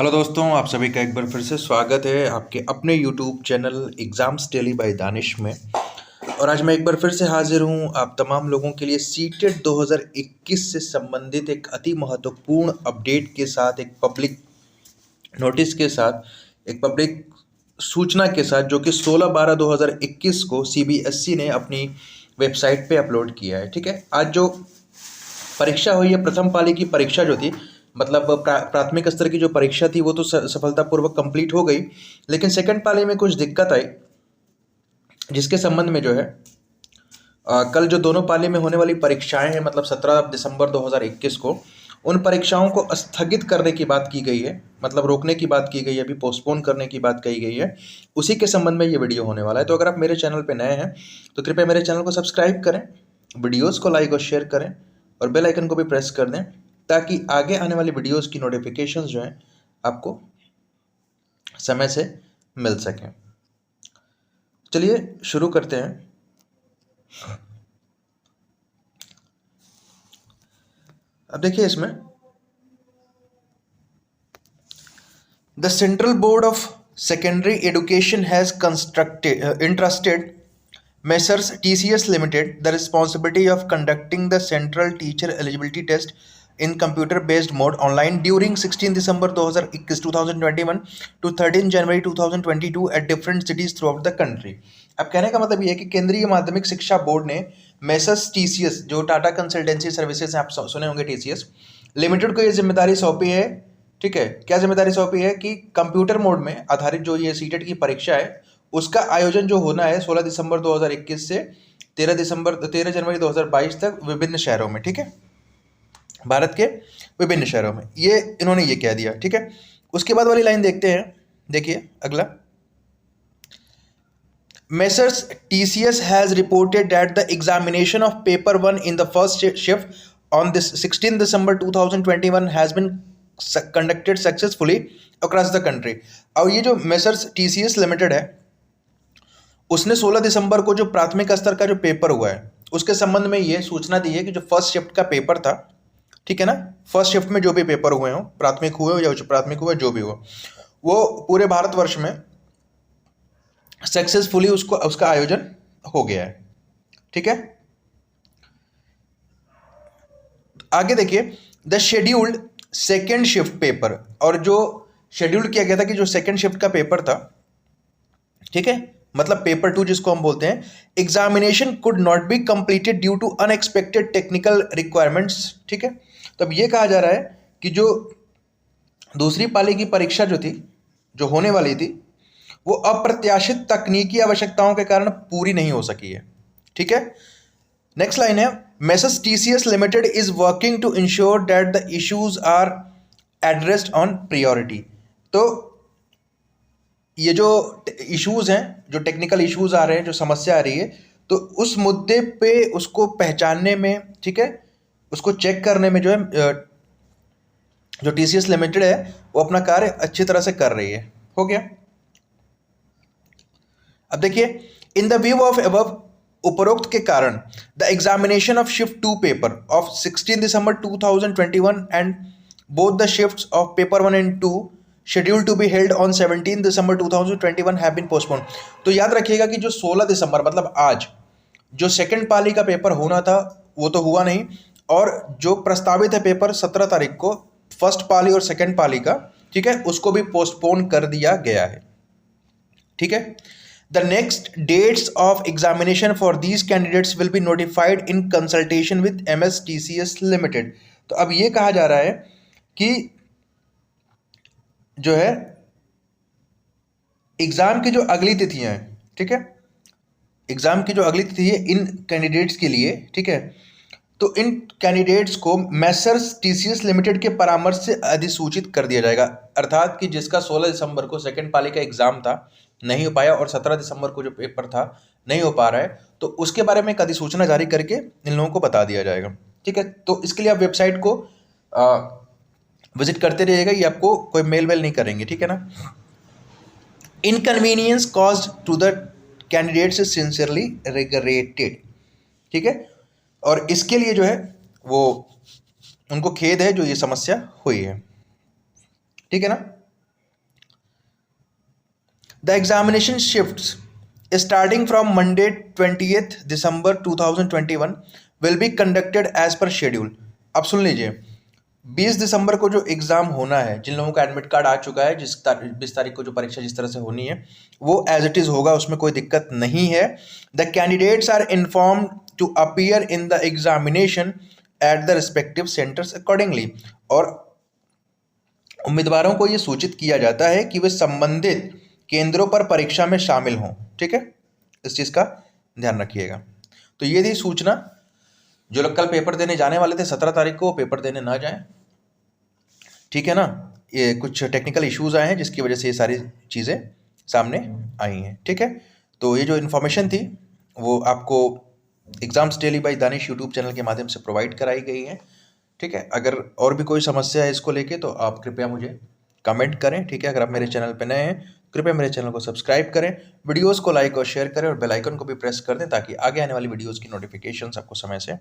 Hello दोस्तों, आप सभी का एक बार फिर से स्वागत है आपके अपने YouTube channel exams daily by Danish में। और आज मैं एक बार फिर से हाजिर हूँ आप तमाम लोगों के लिए सीटेट 2021 से संबंधित एक अति महत्वपूर्ण अपडेट के साथ, एक पब्लिक नोटिस के साथ, एक पब्लिक सूचना के साथ, जो कि 16/12/2021 को सीबीएसई ने अपनी वेबसाइट पे अपलोड किया है। ठीक है, आज जो परीक्षा हुई है, प्रथम पाली की परीक्षा जो थी, मतलब प्राथमिक स्तर की जो परीक्षा थी वो तो सफलतापूर्वक कंप्लीट हो गई, लेकिन सेकंड पाली में कुछ दिक्कत आई, जिसके संबंध में जो है कल जो दोनों पाली में होने वाली परीक्षाएं हैं, मतलब 17 दिसंबर 2021 को, उन परीक्षाओं को स्थगित करने की बात की गई है, मतलब रोकने की बात की गई है, अभी पोस्टपोन करने की बात कही गई है। उसी के संबंध में ये वीडियो होने वाला है। तो अगर आप मेरे चैनल पर नए हैं तो कृपया मेरे चैनल को सब्सक्राइब करें, वीडियोज़ को लाइक और शेयर करें और बेल आइकन को भी प्रेस कर दें, ताकि आगे आने वाली वीडियोस की नोटिफिकेशंस जो हैं आपको समय से मिल सकें। चलिए शुरू करते हैं। अब देखिए इसमें, the central board of secondary education has constructed interested Messrs TCS Limited the responsibility of conducting the central teacher eligibility test in computer-based mode online during 16 December 2021 to 13 January 2022 at different cities throughout the country। अब कहने का मतलब ये है कि केंद्रीय माध्यमिक शिक्षा बोर्ड ने मेसर्स TCS, जो टाटा कंसल्टेंसी सर्विसेज आप सुने होंगे, TCS लिमिटेड को ये जिम्मेदारी सौंपी है। ठीक है, क्या जिम्मेदारी सौंपी है कि कंप्यूटर मोड में आधारित जो ये सीटेट की परीक्षा है, उसका आयोजन जो होना है 16 दिसंबर 2021 से 13 जनवरी 2022 तक विभिन्न शहरों में। ठीक है, भारत के विभिन्न शहरों में, ये इन्होंने ये कह दिया। ठीक है, उसके बाद वाली लाइन देखते हैं। देखिए अगला, Messrs TCS has reported that the examination of paper 1 in the first shift on this 16 December 2021 has been conducted successfully across the country. और ये जो मेसर्स टीसीएस लिमिटेड है, उसने 16 दिसंबर को जो प्राथमिक स्तर का जो पेपर हुआ है, उसके संबंध में ये सूचना दी है कि जो फर्स्ट शिफ्ट का पेपर था, ठीक है ना, फर्स्ट शिफ्ट में जो भी पेपर हुए हों, प्राथमिक हुए हो या उच्च प्राथमिक हुए, जो भी हो, वो पूरे भारतवर्ष में सक्सेसफुली उसका आयोजन हो गया है। ठीक है, आगे देखिए, the scheduled second shift paper, और जो शेड्यूल किया गया था कि जो सेकेंड शिफ्ट का पेपर था, ठीक है, मतलब पेपर 2 जिसको हम बोलते हैं, examination could not be completed due to unexpected technical requirements. ठीक है, तो अब ये कहा जा रहा है कि जो दूसरी पाली की परीक्षा जो थी, जो होने वाली थी, वो अप्रत्याशित तकनीकी आवश्यकताओं के कारण पूरी नहीं हो सकी है। ठीक है, नेक्स्ट लाइन है, Messrs TCS limited is working to ensure that the issues are addressed on priority. तो ये जो इश्यूज हैं, जो टेक्निकल इश्यूज आ रहे हैं, जो समस्या आ रही है, तो उस मुद्दे पे उसको पहचानने में, ठीक है, उसको चेक करने में जो है, जो टीसीएस लिमिटेड है वो अपना कार्य अच्छी तरह से कर रही है। हो गया। अब देखिए, in the view of above, उपरोक्त के कारण, the examination of shift 2 paper of 16 December 2021 and both the shifts of paper 1 and 2 schedule to be held on 17 December 2021 have been postpone. तो याद रखिएगा कि जो 16 दिसंबर मतलब आज जो सेकंड पाली का पेपर होना था वो तो हुआ नहीं, और जो प्रस्तावित है पेपर 17 तारीख को, फर्स्ट पाली और सेकंड पाली का, ठीक है, उसको भी पोस्टपोन कर दिया गया है। ठीक है, the next dates of examination for these candidates will be notified in consultation with MSTCS limited. तो अब ये कहा जा रहा है कि जो है एग्जाम की जो अगली तिथियां हैं, ठीक है, एग्जाम की जो अगली तिथि है इन कैंडिडेट्स के लिए, ठीक है, तो इन कैंडिडेट्स को मेसर्स टीसीएस लिमिटेड के परामर्श से अधिसूचित कर दिया जाएगा। अर्थात कि जिसका 16 दिसंबर को सेकंड पाली का एग्जाम था, नहीं हो पाया, और 17 दिसंबर को जो पेपर था नहीं हो पा रहा है, तो उसके बारे में एक अधिसूचना जारी करके इन लोगों को बता दिया जाएगा। ठीक है, तो इसके लिए आप वेबसाइट को विजिट करते रहिएगा, ये आपको कोई मेल नहीं करेंगे। ठीक है ना। Inconvenience caused to the candidates is sincerely regretted. ठीक है, और इसके लिए जो है वो उनको खेद है जो ये समस्या हुई है। ठीक है ना। The examination shifts starting from Monday 20th December 2021 will be conducted as per schedule. अब सुन लीजिए, 20 दिसंबर को जो एग्जाम होना है, जिन लोगों का एडमिट कार्ड आ चुका है, 20 तारीख को जो परीक्षा जिस तरह से होनी है वो एज इट इज होगा, उसमें कोई दिक्कत नहीं है। The candidates are informed to appear in the examination at the respective centres accordingly. और उम्मीदवारों को ये सूचित किया जाता है कि वे संबंधित केंद्रों पर परीक्षा में शामिल हों। ठीक है, इस चीज़ का ध्यान रखिएगा। तो ये थी सूचना। जो लोग कल पेपर देने जाने वाले थे 17 तारीख को, पेपर देने ना जाएं, ठीक है ना। ये कुछ टेक्निकल इश्यूज आए हैं जिसकी वजह से ये सारी चीज़ें सामने आई हैं। ठीक है, तो ये जो इन्फॉर्मेशन थी वो आपको exams daily by Danish YouTube channel के माध्यम से प्रोवाइड कराई गई है। ठीक है, अगर और भी कोई समस्या है इसको लेके तो आप कृपया मुझे कमेंट करें। ठीक है, अगर आप मेरे चैनल पर नए हैं कृपया मेरे चैनल को सब्सक्राइब करें, वीडियोस को लाइक और शेयर करें और बेल आइकन को भी प्रेस कर दें ताकि आगे आने वाली वीडियोस की नोटिफिकेशंस आपको समय से